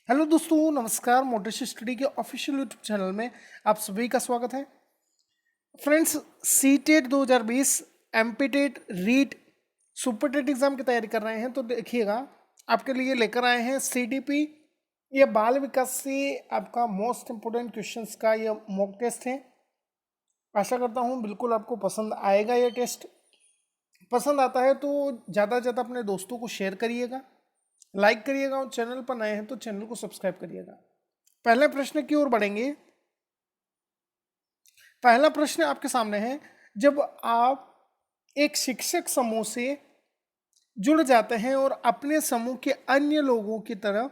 Hello दोस्तों, नमस्कार। Motivation study के ऑफिशियल यूट्यूब चैनल में आप सभी का स्वागत है। Friends, CTET 2020, MPTET, REET, super TET exam की तैयारी कर रहे हैं तो देखिएगा, आपके लिए लेकर आए हैं सीडीपी। ये बाल विकास से आपका मोस्ट इम्पोर्टेंट क्वेश्चंस का ये मॉक टेस्ट है। आशा करता हूँ बिल्कुल आपको पसंद आएगा। ये टेस्ट पसंद आता है तो ज़्यादा से ज़्यादा अपने दोस्तों को शेयर करिएगा, लाइक करिएगा और चैनल पर नए हैं तो चैनल को सब्सक्राइब करिएगा। पहले प्रश्न की ओर बढ़ेंगे। पहला प्रश्न आपके सामने है, जब आप एक शिक्षक समूह से जुड़ जाते हैं और अपने समूह के अन्य लोगों की तरह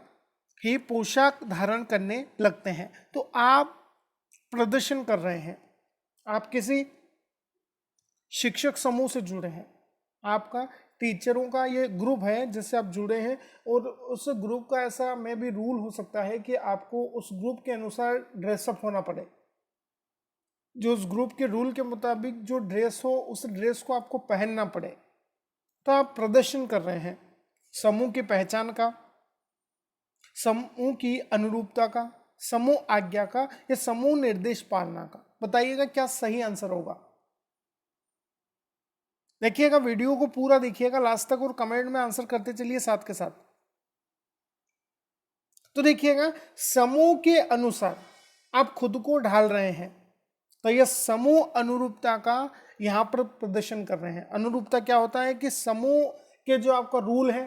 ही पोशाक धारण करने लगते हैं तो आप प्रदर्शन कर रहे हैं। आप किसी शिक्षक समूह से जुड़े हैं, आपका टीचरों का ये ग्रुप है जिससे आप जुड़े हैं, और उस ग्रुप का ऐसा में भी रूल हो सकता है कि आपको उस ग्रुप के अनुसार ड्रेसअप होना पड़े। जो उस ग्रुप के रूल के मुताबिक जो ड्रेस हो उस ड्रेस को आपको पहनना पड़े, तो आप प्रदर्शन कर रहे हैं समूह की पहचान का, समूह की अनुरूपता का, समूह आज्ञा का या समूह निर्देश पालना का। बताइएगा क्या सही आंसर होगा। देखिएगा, वीडियो को पूरा देखिएगा लास्ट तक और कमेंट में आंसर करते चलिए साथ के साथ। तो देखिएगा, समूह के अनुसार आप खुद को ढाल रहे हैं तो यह समूह अनुरूपता का यहां पर प्रदर्शन कर रहे हैं। अनुरूपता क्या होता है कि समूह के जो आपका रूल है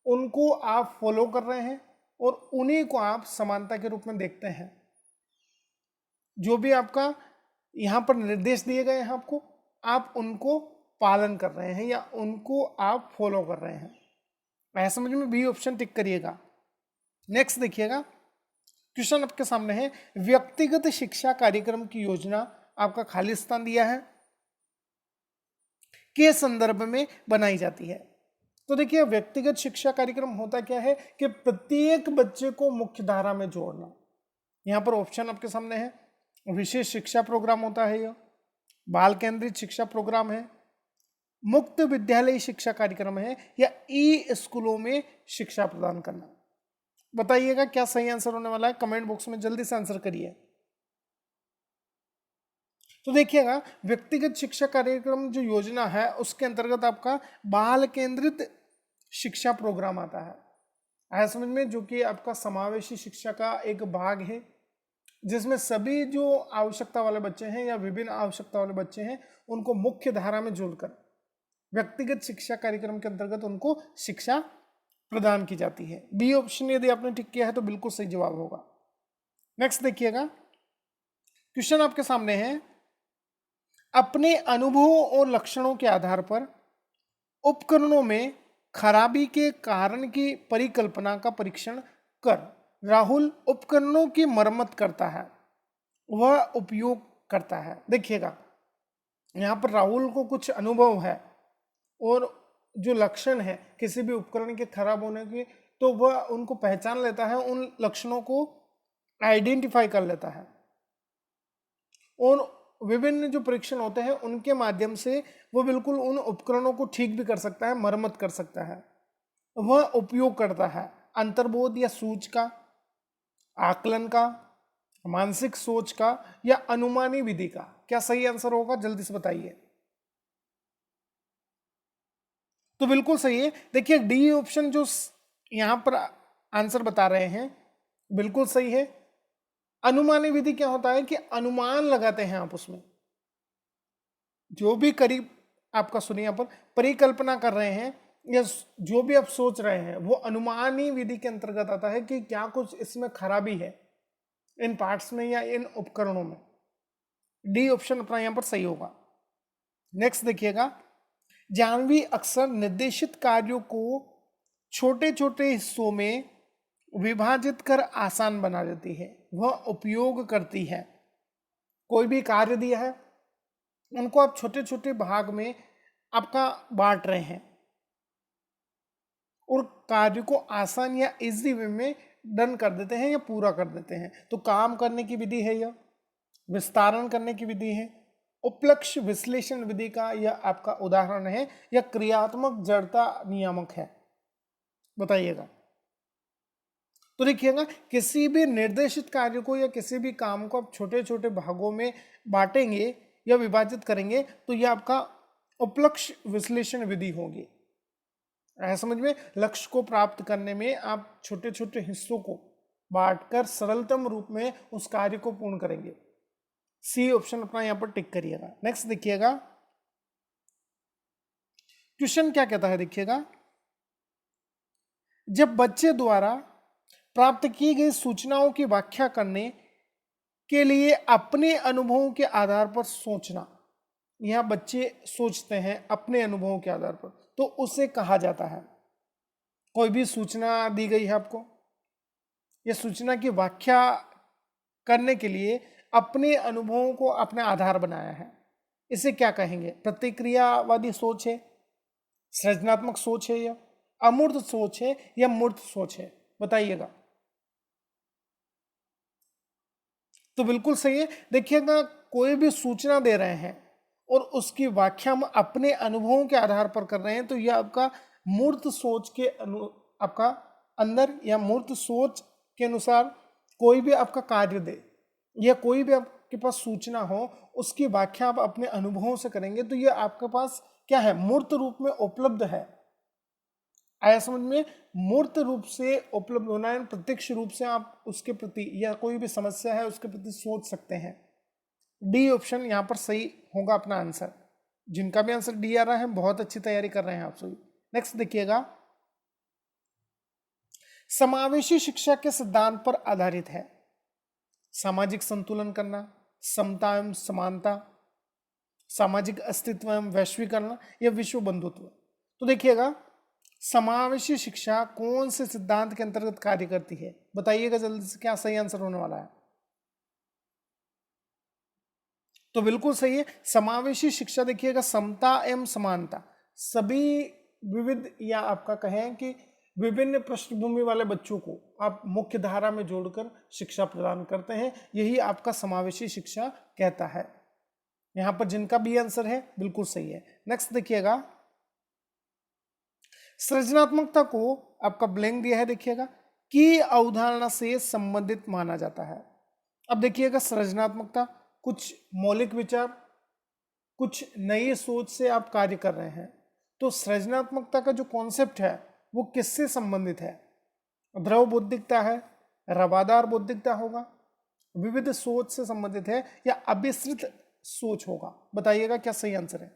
उनको आप फॉलो कर रहे हैं और उन्हीं को आप समानता के रूप में देखते हैं। जो भी आपका यहां पर निर्देश दिए गए हैं आपको, आप उनको पालन कर रहे हैं या उनको आप फॉलो कर रहे हैं। ऐसा समझ में बी ऑप्शन टिक करिएगा। नेक्स्ट देखिएगा, क्वेश्चन आपके सामने है, व्यक्तिगत शिक्षा कार्यक्रम की योजना आपका खाली स्थान दिया है के संदर्भ में बनाई जाती है। तो देखिए, व्यक्तिगत शिक्षा कार्यक्रम होता क्या है कि प्रत्येक बच्चे को मुख्य धारा में जोड़ना। यहां पर ऑप्शन आपके सामने है, विशेष शिक्षा प्रोग्राम होता है, यह बाल केंद्रित शिक्षा प्रोग्राम है, मुक्त विद्यालय शिक्षा कार्यक्रम है, या ई स्कूलों में शिक्षा प्रदान करना। बताइएगा क्या सही आंसर होने वाला है। कमेंट बॉक्स में जल्दी से आंसर करिए। तो देखिएगा, व्यक्तिगत शिक्षा कार्यक्रम जो योजना है उसके अंतर्गत आपका बाल केंद्रित शिक्षा प्रोग्राम आता है। आया समझ में, जो कि आपका समावेशी शिक्षा का एक भाग है जिसमें सभी जो आवश्यकता वाले बच्चे हैं या विभिन्न आवश्यकता वाले बच्चे हैं उनको मुख्य धारा में जोड़कर व्यक्तिगत शिक्षा कार्यक्रम के अंतर्गत उनको शिक्षा प्रदान की जाती है। बी ऑप्शन यदि आपने टिक किया है तो बिल्कुल सही जवाब होगा। नेक्स्ट देखिएगा, क्वेश्चन आपके सामने है, अपने अनुभवों और लक्षणों के आधार पर उपकरणों में खराबी के कारण की परिकल्पना का परीक्षण कर राहुल उपकरणों की मरम्मत करता है, वह उपयोग करता है। देखिएगा, यहाँ पर राहुल को कुछ अनुभव है और जो लक्षण है किसी भी उपकरण के खराब होने के, तो वह उनको पहचान लेता है, उन लक्षणों को आइडेंटिफाई कर लेता है और विभिन्न जो परीक्षण होते हैं उनके माध्यम से वो बिल्कुल उन उपकरणों को ठीक भी कर सकता है, मरम्मत कर सकता है। वह उपयोग करता है अंतर्बोध या सूझ का, आकलन का, मानसिक सोच का या अनुमानी विधि का। क्या सही आंसर होगा, जल्दी से बताइए। तो बिल्कुल सही है। देखिए, डी ऑप्शन जो यहां पर आंसर बता रहे हैं बिल्कुल सही है। अनुमानी विधि क्या होता है कि अनुमान लगाते हैं आप, उसमें जो भी करीब आपका, सुनिए, यहाँ पर परिकल्पना कर रहे हैं या जो भी आप सोच रहे हैं वो अनुमानी विधि के अंतर्गत आता है कि क्या कुछ इसमें खराबी है इन पार्ट्स में या इन उपकरणों में। डी ऑप्शन अपना यहां पर सही होगा। नेक्स्ट देखिएगा, जानवी अक्सर निर्देशित कार्यों को छोटे छोटे हिस्सों में विभाजित कर आसान बना देती है, वह उपयोग करती है। कोई भी कार्य दिया है उनको आप छोटे छोटे भाग में आपका बांट रहे हैं और कार्य को आसान या इजी वे में डन कर देते हैं या पूरा कर देते हैं। तो काम करने की विधि है, यह विस्तारण करने की विधि है, उपलक्ष्य विश्लेषण विधि का यह आपका उदाहरण है, या क्रियात्मक जड़ता नियामक है। बताइएगा। तो देखिएगा, किसी भी निर्देशित कार्य को या किसी भी काम को आप छोटे छोटे भागों में बांटेंगे या विभाजित करेंगे तो यह आपका उपलक्ष्य विश्लेषण विधि होगी। ऐसा समझ में, लक्ष्य को प्राप्त करने में आप छोटे छोटे हिस्सों को बांटकर सरलतम रूप में उस कार्य को पूर्ण करेंगे। सी ऑप्शन अपना यहां पर टिक करिएगा। नेक्स्ट देखिएगा, क्वेश्चन क्या कहता है, देखिएगा, जब बच्चे द्वारा प्राप्त की गई सूचनाओं की व्याख्या करने के लिए अपने अनुभवों के आधार पर सोचना, यहां बच्चे सोचते हैं अपने अनुभवों के आधार पर, तो उसे कहा जाता है, कोई भी सूचना दी गई है आपको, यह सूचना की व्याख्या करने के लिए अपने अनुभवों को अपना आधार बनाया है, इसे क्या कहेंगे? प्रतिक्रियावादी सोच है, सृजनात्मक सोच है, या अमूर्त सोच है, या मूर्त सोच है? बताइएगा। तो बिल्कुल सही है। देखिएगा, कोई भी सूचना दे रहे हैं और उसकी व्याख्या हम अपने अनुभवों के आधार पर कर रहे हैं तो यह आपका मूर्त सोच के आपका अंदर या मूर्त सोच के अनुसार कोई भी आपका कार्य दे या कोई भी आपके पास सूचना हो उसकी व्याख्या आप अपने अनुभवों से करेंगे तो यह आपके पास क्या है? मूर्त रूप में उपलब्ध है। आया समझ में? मूर्त रूप से उपलब्ध होना है, प्रत्यक्ष रूप से आप उसके प्रति या कोई भी समस्या है उसके प्रति सोच सकते हैं। डी ऑप्शन यहां पर सही होगा अपना आंसर। जिनका भी आंसर डी आ रहा है बहुत अच्छी तैयारी कर रहे हैं आप सभी। नेक्स्ट देखिएगा, समावेशी शिक्षा के सिद्धांत पर आधारित है सामाजिक संतुलन करना, समता एवं समानता, सामाजिक अस्तित्व एवं वैश्वीकरण या विश्व बंधुत्व। तो देखिएगा, समावेशी शिक्षा कौन से सिद्धांत के अंतर्गत कार्य करती है? बताइएगा जल्दी से, क्या सही आंसर होने वाला है? तो बिल्कुल सही है। समावेशी शिक्षा देखिएगा, समता एवं समानता, सभी विविध या आपका कहें कि विभिन्न पृष्ठभूमि वाले बच्चों को आप मुख्य धारा में जोड़कर शिक्षा प्रदान करते हैं, यही आपका समावेशी शिक्षा कहता है। यहां पर जिनका भी आंसर है बिल्कुल सही है। नेक्स्ट देखिएगा, सृजनात्मकता को आपका ब्लैंक दिया है, देखिएगा, की अवधारणा से संबंधित माना जाता है। अब देखिएगा, सृजनात्मकता कुछ मौलिक विचार, कुछ नई सोच से आप कार्य कर रहे हैं, तो सृजनात्मकता का जो कॉन्सेप्ट है वो किससे संबंधित है? ध्रुव बौद्धिकता है, रवादार बौद्धिकता होगा, विविध सोच से संबंधित है, या अभिसृत सोच होगा? बताइएगा क्या सही आंसर है।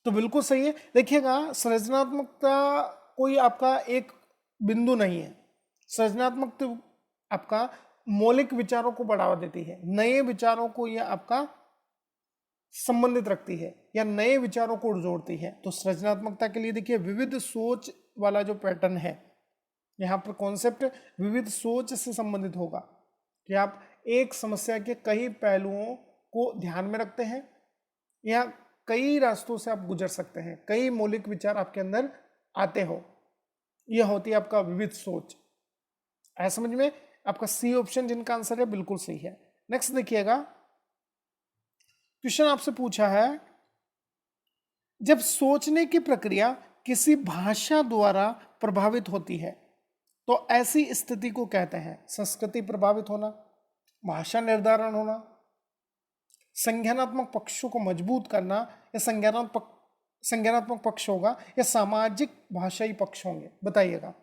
तो बिल्कुल सही है। देखिएगा, सृजनात्मकता कोई आपका एक बिंदु नहीं है। सृजनात्मकता आपका मौलिक विचारों को बढ़ावा देती है, नए विचारों को यह आपका संबंधित रखती है या नए विचारों को जोड़ती है। तो सृजनात्मकता के लिए देखिए, विविध सोच वाला जो पैटर्न है, यहाँ पर कॉन्सेप्ट विविध सोच से संबंधित होगा कि आप एक समस्या के कई पहलुओं को ध्यान में रखते हैं या कई रास्तों से आप गुजर सकते हैं, कई मौलिक विचार आपके अंदर आते हो, यह होती है आपका विविध सोच। ऐसा समझ में? आपका सी ऑप्शन जिनका आंसर है बिल्कुल सही है। नेक्स्ट देखिएगा, क्वेश्चन आपसे पूछा है, जब सोचने की प्रक्रिया किसी भाषा द्वारा प्रभावित होती है तो ऐसी स्थिति को कहते हैं संस्कृति प्रभावित होना, भाषा निर्धारण होना, संज्ञानात्मक पक्षों को मजबूत करना, या संज्ञानात्मक पक्ष होगा, या सामाजिक भाषाई पक्ष होंगे? बताइएगा।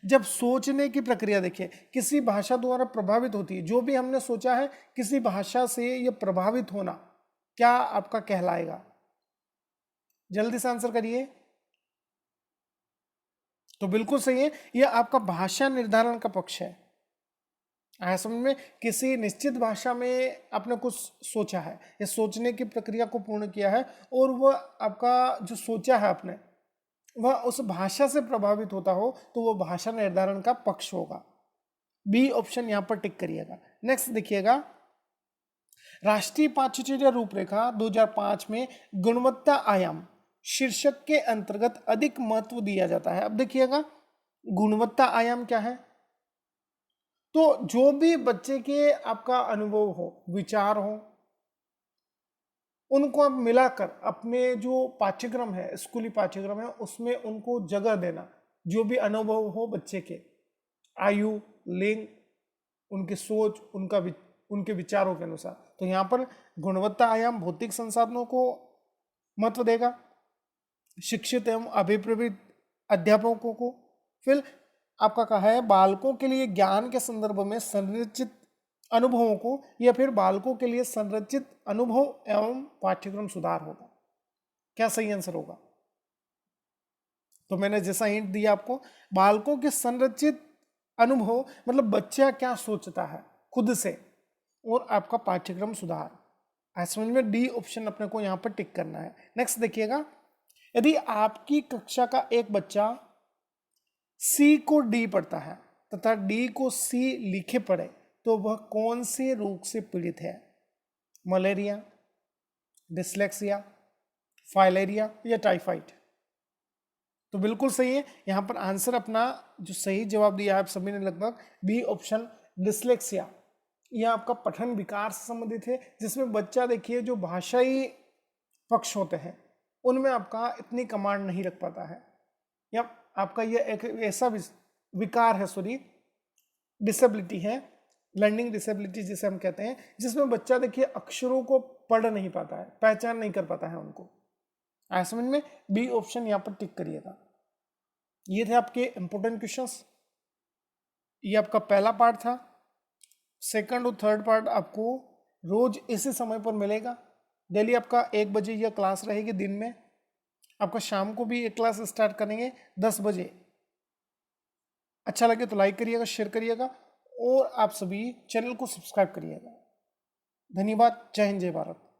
जब सोचने की प्रक्रिया देखिए किसी भाषा द्वारा प्रभावित होती है, जो भी हमने सोचा है किसी भाषा से यह प्रभावित होना क्या आपका कहलाएगा? जल्दी से आंसर करिए। तो बिल्कुल सही है, यह आपका भाषा निर्धारण का पक्ष है। आया समझ में? किसी निश्चित भाषा में आपने कुछ सोचा है या सोचने की प्रक्रिया को पूर्ण किया है और वह आपका जो सोचा है आपने वह उस भाषा से प्रभावित होता हो तो वह भाषा निर्धारण का पक्ष होगा। बी ऑप्शन यहां पर टिक करिएगा। नेक्स्ट देखिएगा, राष्ट्रीय पाठ्यचर्या रूपरेखा 2005 में गुणवत्ता आयाम शीर्षक के अंतर्गत अधिक महत्व दिया जाता है। अब देखिएगा, गुणवत्ता आयाम क्या है? तो जो भी बच्चे के आपका अनुभव हो, विचार हो, उनको आप मिलाकर अपने जो पाठ्यक्रम है, स्कूली पाठ्यक्रम है, उसमें उनको जगह देना, जो भी अनुभव हो बच्चे के, आयु, लिंग, उनकी सोच, उनके विचारों के अनुसार। तो यहाँ पर गुणवत्ता आयाम भौतिक संसाधनों को महत्व देगा, शिक्षित एवं अभिप्रेरित अध्यापकों को। फिर आपका कहा है बालकों के लिए ज्ञान के संदर्भ में संरचित अनुभवों को, या फिर बालकों के लिए संरचित अनुभव एवं पाठ्यक्रम सुधार होगा। क्या सही आंसर होगा? तो मैंने जैसा हिंट दिया आपको, बालकों के संरचित अनुभव मतलब बच्चा क्या सोचता है खुद से, और आपका पाठ्यक्रम सुधार। ऐसे समझ में डी ऑप्शन अपने को यहाँ पर टिक करना है। नेक्स्ट देखिएगा, यदि आपकी कक्षा का एक बच्चा सी को डी पढ़ता है तथा डी को सी लिखे पढ़े, तो वह कौन से रोग से पीड़ित है? मलेरिया, डिसलेक्सिया, फाइलेरिया या टाइफाइड? तो बिल्कुल सही है। यहाँ पर आंसर अपना जो सही जवाब दिया है आप सभी ने लगभग, बी ऑप्शन डिसलेक्सिया। यह आपका पठन विकार से संबंधित है, जिसमें बच्चा देखिए जो भाषाई पक्ष होते हैं उनमें आपका इतनी कमांड नहीं रख पाता है, या आपका यह एक ऐसा विकार है, सॉरी डिसेबिलिटी है, लर्निंग डिसेबिलिटी जिसे हम कहते हैं, जिसमें बच्चा देखिए अक्षरों को पढ़ नहीं पाता है, पहचान नहीं कर पाता है उनको। आया समझ में? बी ऑप्शन यहाँ पर टिक करिएगा। ये थे आपके इंपोर्टेंट क्वेश्चंस। ये आपका पहला पार्ट था। सेकंड और थर्ड पार्ट आपको रोज इसी समय पर मिलेगा। डेली आपका 1 बजे यह क्लास रहेगी दिन में। आपका शाम को भी एक क्लास स्टार्ट करेंगे 10 बजे। अच्छा लगे तो लाइक करिएगा, शेयर करिएगा, और आप सभी चैनल को सब्सक्राइब करिएगा। धन्यवाद। जय हिंद, जय भारत।